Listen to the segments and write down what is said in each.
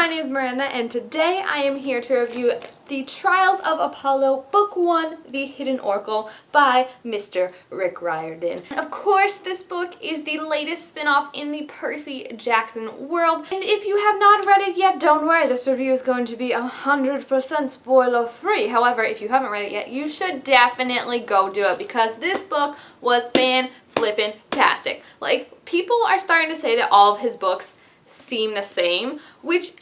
my name is Miranda, and today I am here to review The Trials of Apollo, Book 1, The Hidden Oracle by Mr. Rick Riordan. Of course, this book is the latest spin-off in the Percy Jackson world, and if you have not read it yet, don't worry, this review is going to be 100% spoiler-free. However, if you haven't read it yet, you should definitely go do it, because this book was fan-flippin-tastic. Like, people are starting to say that all of his books seem the same, which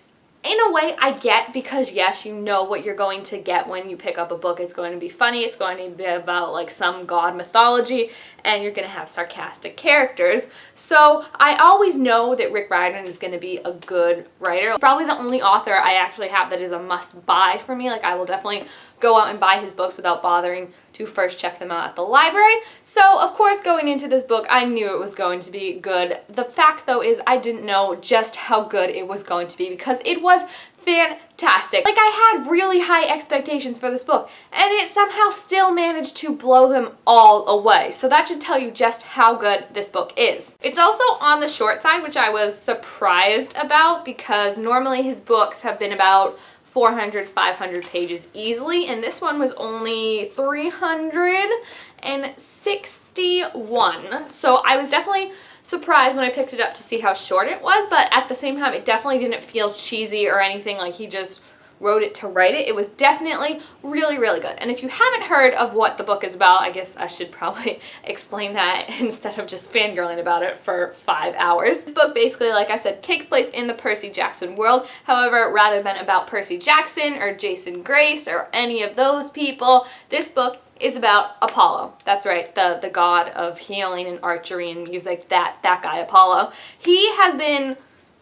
in a way I get, because yes, you know what you're going to get when you pick up a book. It's going to be funny, it's going to be about like some god mythology, and you're going to have sarcastic characters. So I always know that Rick Riordan is going to be a good writer. Probably the only author I actually have that is a must buy for me. Like, I will definitely go out and buy his books without bothering to first check them out at the library. So of course, going into this book, I knew it was going to be good. The fact though is I didn't know just how good it was going to be, because it was fantastic. Like, I had really high expectations for this book, and it somehow still managed to blow them all away. So that should tell you just how good this book is. It's also on the short side, which I was surprised about, because normally his books have been about 400, 500 pages easily, and this one was only 361. So I was definitely surprised when I picked it up to see how short it was, but at the same time, it definitely didn't feel cheesy or anything like he just wrote it to write it. It was definitely really, really good. And if you haven't heard of what the book is about, I guess I should probably explain that instead of just fangirling about it for 5 hours. This book basically, like I said, takes place in the Percy Jackson world. However, rather than about Percy Jackson or Jason Grace or any of those people, this book is about Apollo. That's right, the god of healing and archery and music, that guy Apollo. He has been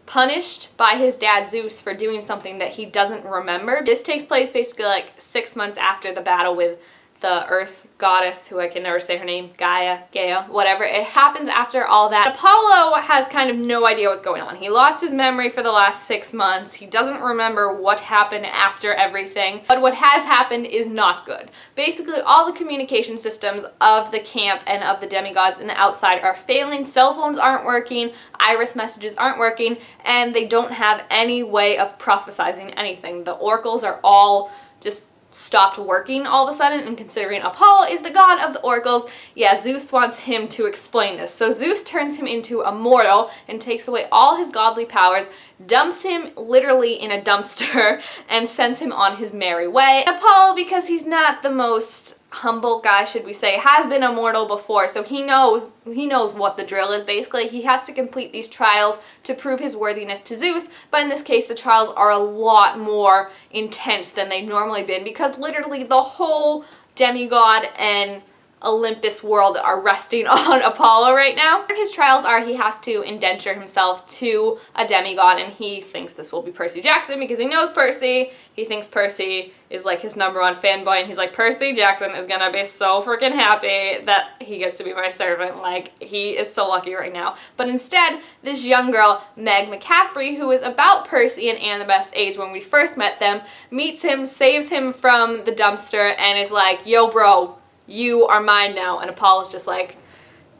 punished by his dad Zeus for doing something that he doesn't remember. This takes place basically like 6 months after the battle with the earth goddess, who I can never say her name, Gaia, whatever. It happens after all that. Apollo has kind of no idea what's going on. He lost his memory for the last 6 months. He doesn't remember what happened after everything. But what has happened is not good. Basically, all the communication systems of the camp and of the demigods in the outside are failing. Cell phones aren't working, iris messages aren't working, and they don't have any way of prophesizing anything. The oracles are all just stopped working all of a sudden, and considering Apollo is the god of the oracles, yeah, Zeus wants him to explain this. So Zeus turns him into a mortal and takes away all his godly powers, dumps him literally in a dumpster, and sends him on his merry way. Apollo, because he's not the most humble guy, should we say, has been a mortal before, so he knows what the drill is. Basically, he has to complete these trials to prove his worthiness to Zeus, but in this case, the trials are a lot more intense than they've normally been, because literally the whole demigod and Olympus world are resting on Apollo right now. His trials are he has to indenture himself to a demigod, and he thinks this will be Percy Jackson because he knows Percy. He thinks Percy is like his #1 fanboy, and he's like, Percy Jackson is gonna be so freaking happy that he gets to be my servant. Like, he is so lucky right now. But instead, this young girl, Meg McCaffrey, who is about Percy and Annabeth's age when we first met them, meets him, saves him from the dumpster, and is like, yo bro, you are mine now. And Apollo's just like,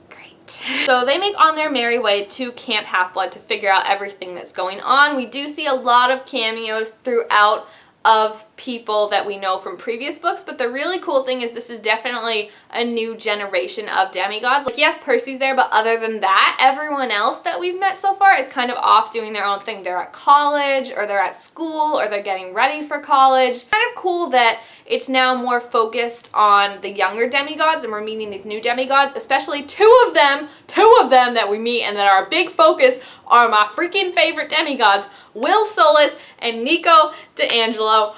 great. So they make on their merry way to Camp Half-Blood to figure out everything that's going on. We do see a lot of cameos throughout of people that we know from previous books, but the really cool thing is this is definitely a new generation of demigods. Like, yes, Percy's there, but other than that, everyone else that we've met so far is kind of off doing their own thing. They're at college, or they're at school, or they're getting ready for college. Kind of cool that it's now more focused on the younger demigods, and we're meeting these new demigods, especially two of them that we meet and that are a big focus are my freaking favorite demigods, Will Solis and Nico D'Angelo.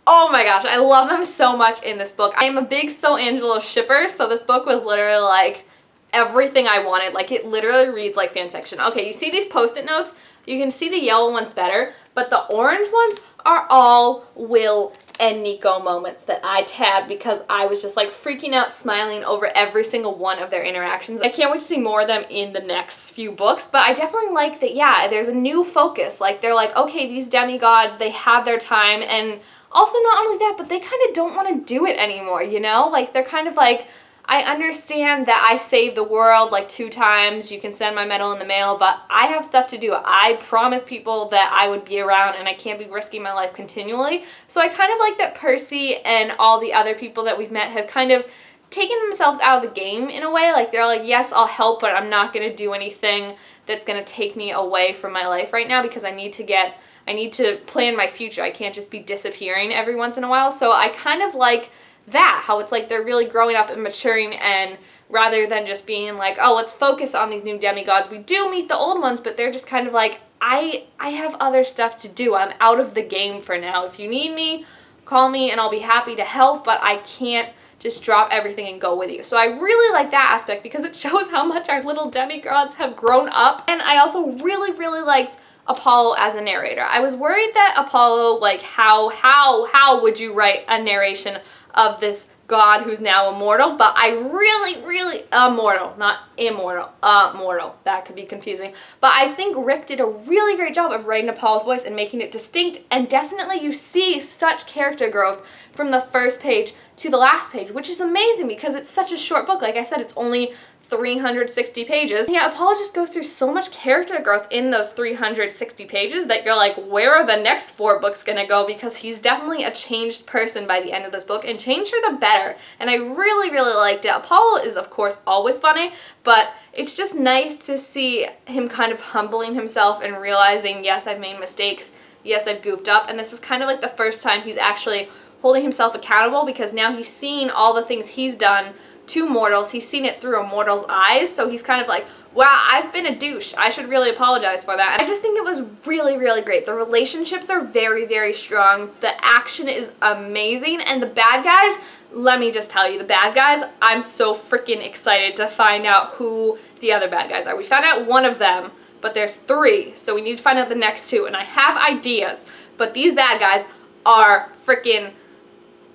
Oh my gosh, I love them so much in this book. I am a big So Angelo shipper, so this book was literally like everything I wanted. Like, it literally reads like fan fiction. Okay, you see these post-it notes? You can see the yellow ones better, but the orange ones are all Will and Nico moments that I tabbed because I was just like freaking out, smiling over every single one of their interactions. I can't wait to see more of them in the next few books, but I definitely like that, yeah, there's a new focus. Like, they're like, okay, these demigods, they have their time, and also not only that, but they kind of don't want to do it anymore, you know? Like, they're kind of like, I understand that I saved the world like 2 times. You can send my medal in the mail, but I have stuff to do. I promised people that I would be around and I can't be risking my life continually. So I kind of like that Percy and all the other people that we've met have kind of taken themselves out of the game in a way. Like they're like, yes, I'll help, but I'm not going to do anything that's going to take me away from my life right now because I need to plan my future. I can't just be disappearing every once in a while. So I kind of like that, how it's like they're really growing up and maturing, and rather than just being like, oh, let's focus on these new demigods. We do meet the old ones, but they're just kind of like, I have other stuff to do. I'm out of the game for now. If you need me, call me and I'll be happy to help, but I can't just drop everything and go with you. So I really like that aspect because it shows how much our little demigods have grown up. And I also really, really liked Apollo as a narrator. I was worried that Apollo, like how would you write a narration of this god who's now immortal, but I really, immortal, not immortal, mortal. That could be confusing. But I think Rick did a really great job of writing Apollo's voice and making it distinct, and definitely you see such character growth from the first page to the last page, which is amazing because it's such a short book. Like I said, it's only 360 pages. Yeah, Apollo just goes through so much character growth in those 360 pages that you're like, where are the next 4 books gonna go? Because he's definitely a changed person by the end of this book, and changed for the better. And I really, really liked it. Apollo is, of course, always funny, but it's just nice to see him kind of humbling himself and realizing, yes, I've made mistakes. Yes, I've goofed up. And this is kind of like the first time he's actually holding himself accountable, because now he's seen all the things he's done to mortals. He's seen it through a mortal's eyes, so he's kind of like, wow, I've been a douche. I should really apologize for that. I just think it was really, really great. The relationships are very, very strong. The action is amazing, and the bad guys, let me just tell you, the bad guys, I'm so freaking excited to find out who the other bad guys are. We found out one of them, but there's 3, so we need to find out the next 2, and I have ideas, but these bad guys are freaking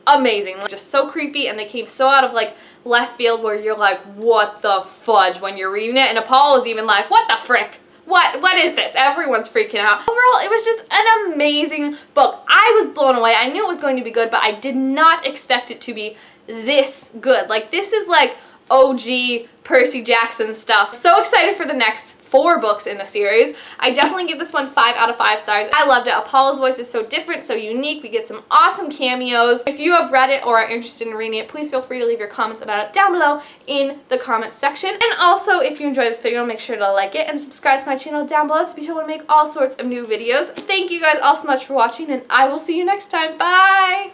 amazing. Like, just so creepy, and they came so out of like left field where you're like, what the fudge when you're reading it, and Apollo's even like, what the frick? What is this? Everyone's freaking out. Overall, it was just an amazing book. I was blown away. I knew it was going to be good, but I did not expect it to be this good. Like, this is like OG Percy Jackson stuff. So excited for the next 4 books in the series. I definitely give this one 5 out of 5 stars. I loved it. Apollo's voice is so different, so unique. We get some awesome cameos. If you have read it or are interested in reading it, please feel free to leave your comments about it down below in the comments section. And also, if you enjoyed this video, make sure to like it and subscribe to my channel down below to be sure to make all sorts of new videos. Thank you guys all so much for watching, and I will see you next time. Bye!